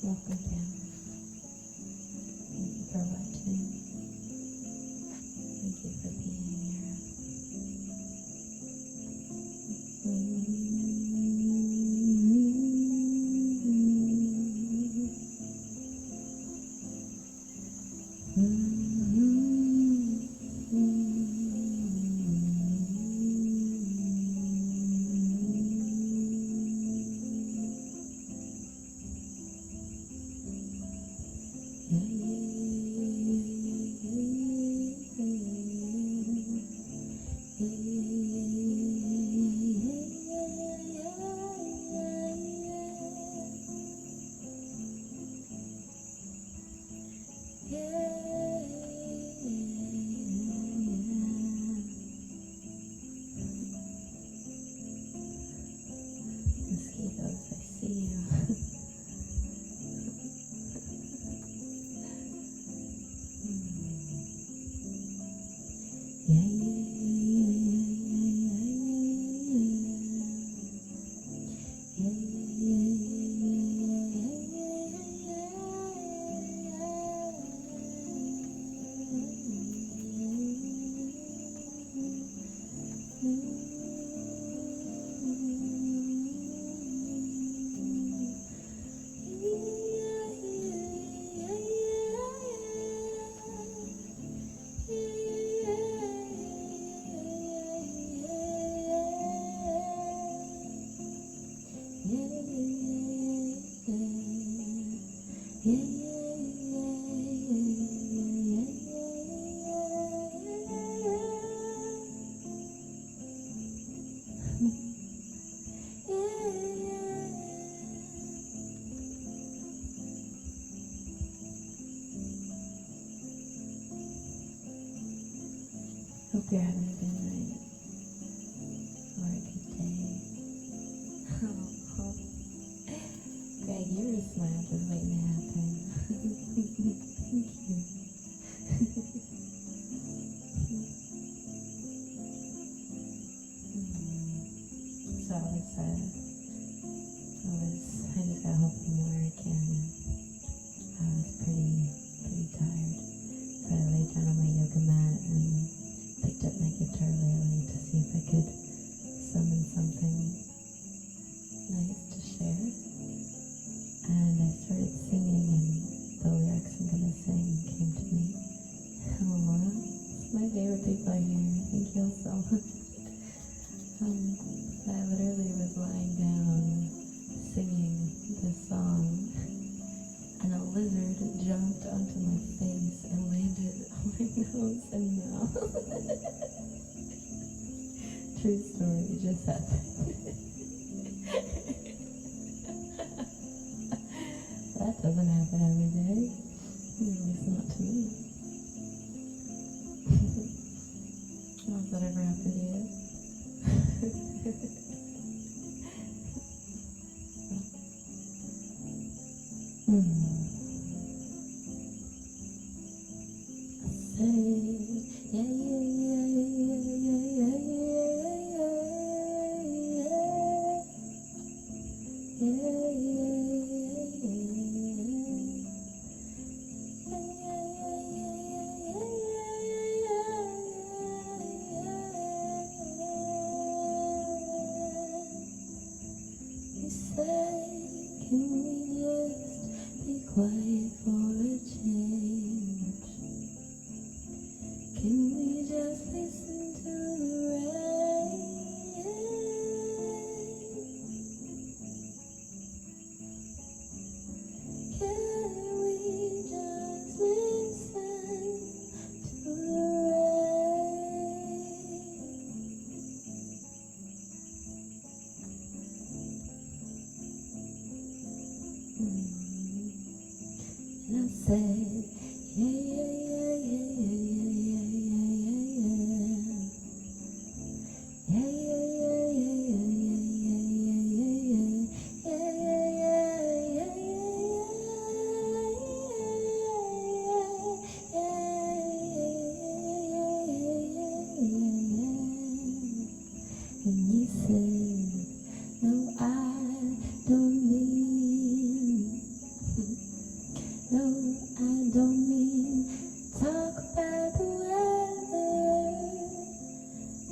Welcome down. Thank you for watching. Thank you for being here. Mosquitoes, I see you. Hope you're having a good night or a good day. Oh, Greg, your smile just waiting to happen. Thank you. So I just got home from work and I was pretty tired. So I laid down on my yoga mat and picked up my guitar lately to see if I could summon something nice to share. And I started singing, and the lyrics I'm gonna sing came to me. Aww, my favorite people are here. Thank you all so much. I literally was lying down singing this song, and a lizard jumped onto my face and landed on my nose and mouth. True story, it just happened. That doesn't happen every day. At least not to me. Has that ever happened to you? Quiet for a change. Can we just listen to the rain? Can we just listen to the rain? And I said, yeah, yeah, yeah, yeah, yeah, yeah, yeah, yeah, and you said, no, I don't mean, no, I don't mean talk about the weather.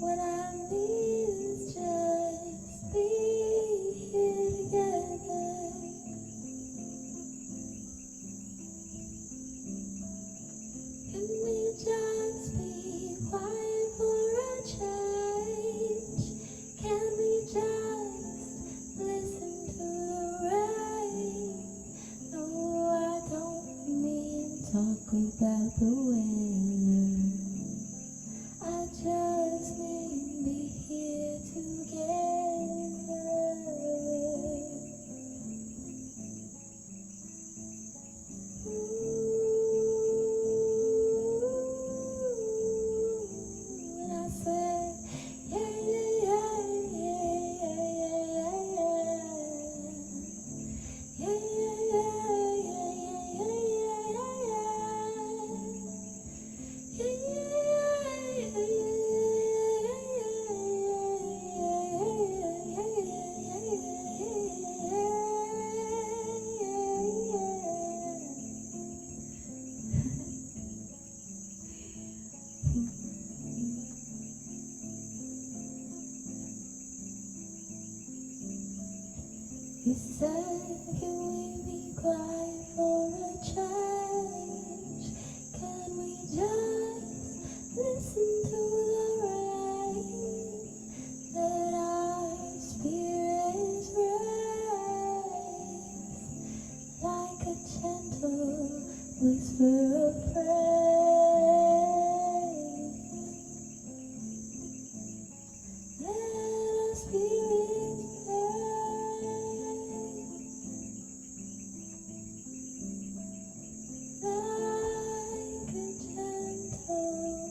What I need is just be here together. Can we just be quiet for a change? Can we just listen to the rain? No, I don't mean talk about the weather. I just mean be here together. And I said, yeah, yeah, yeah, yeah, yeah, yeah, yeah, yeah, You said, can we be quiet for a change? Can we just listen to the rain? Let our spirits rise like a gentle whisper of praise. Let our spirits rise like a gentle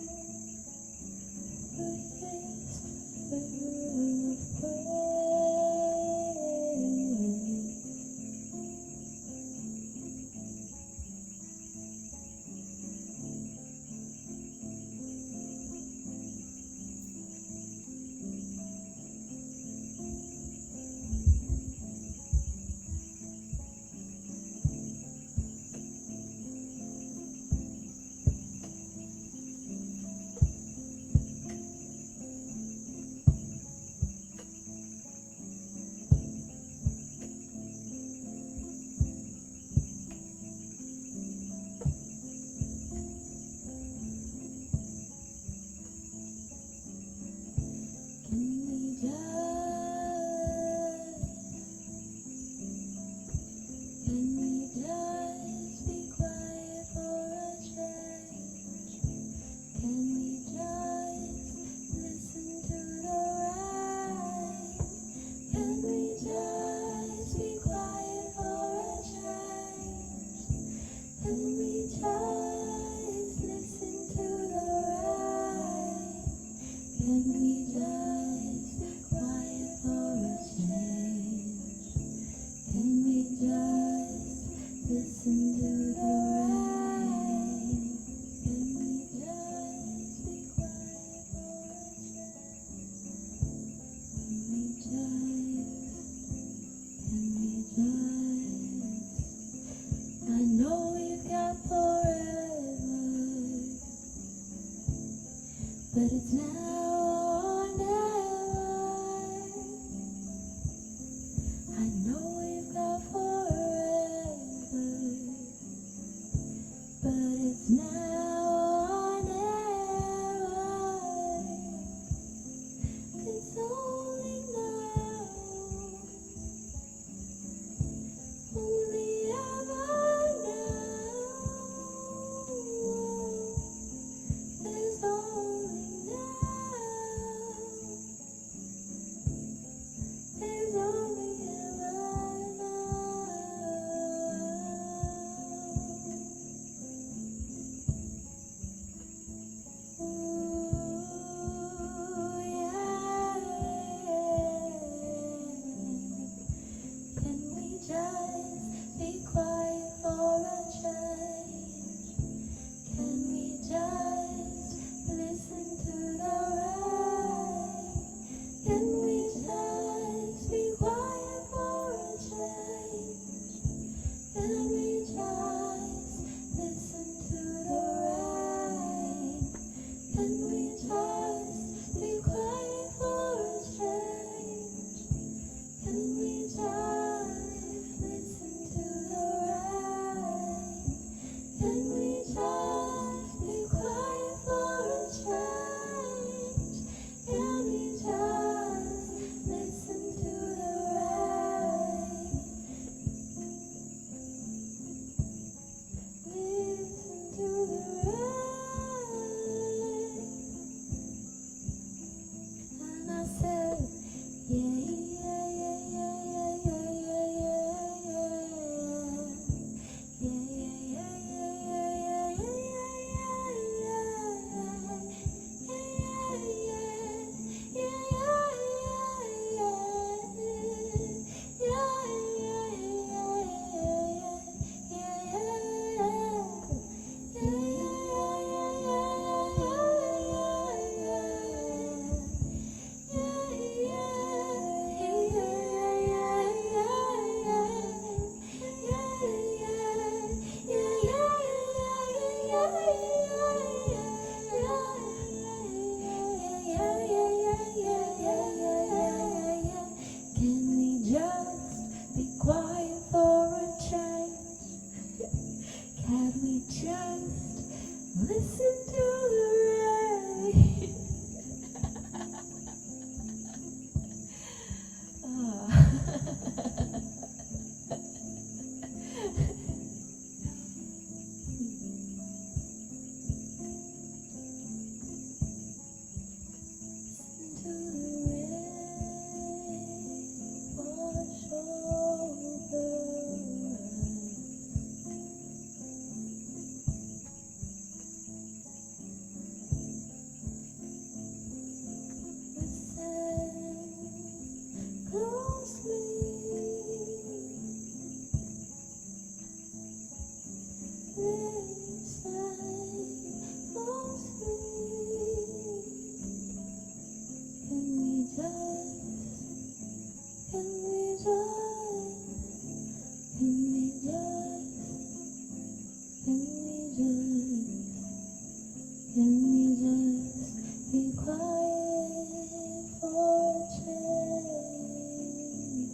Can we just be quiet for a change?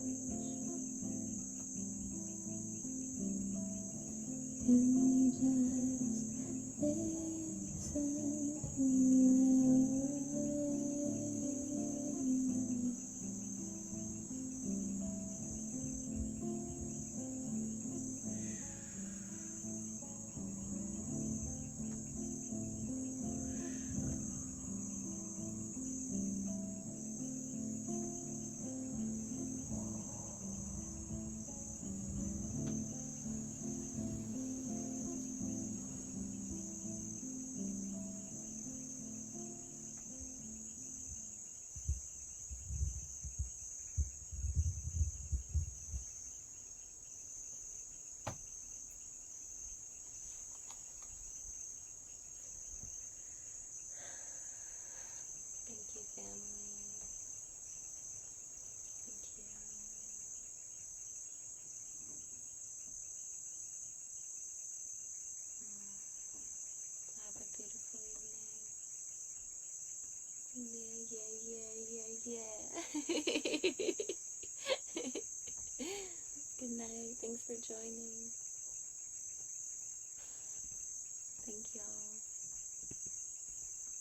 Can we just listen to Thank you, family. Thank you. Have a beautiful evening. Yeah. Good night. Thanks for joining.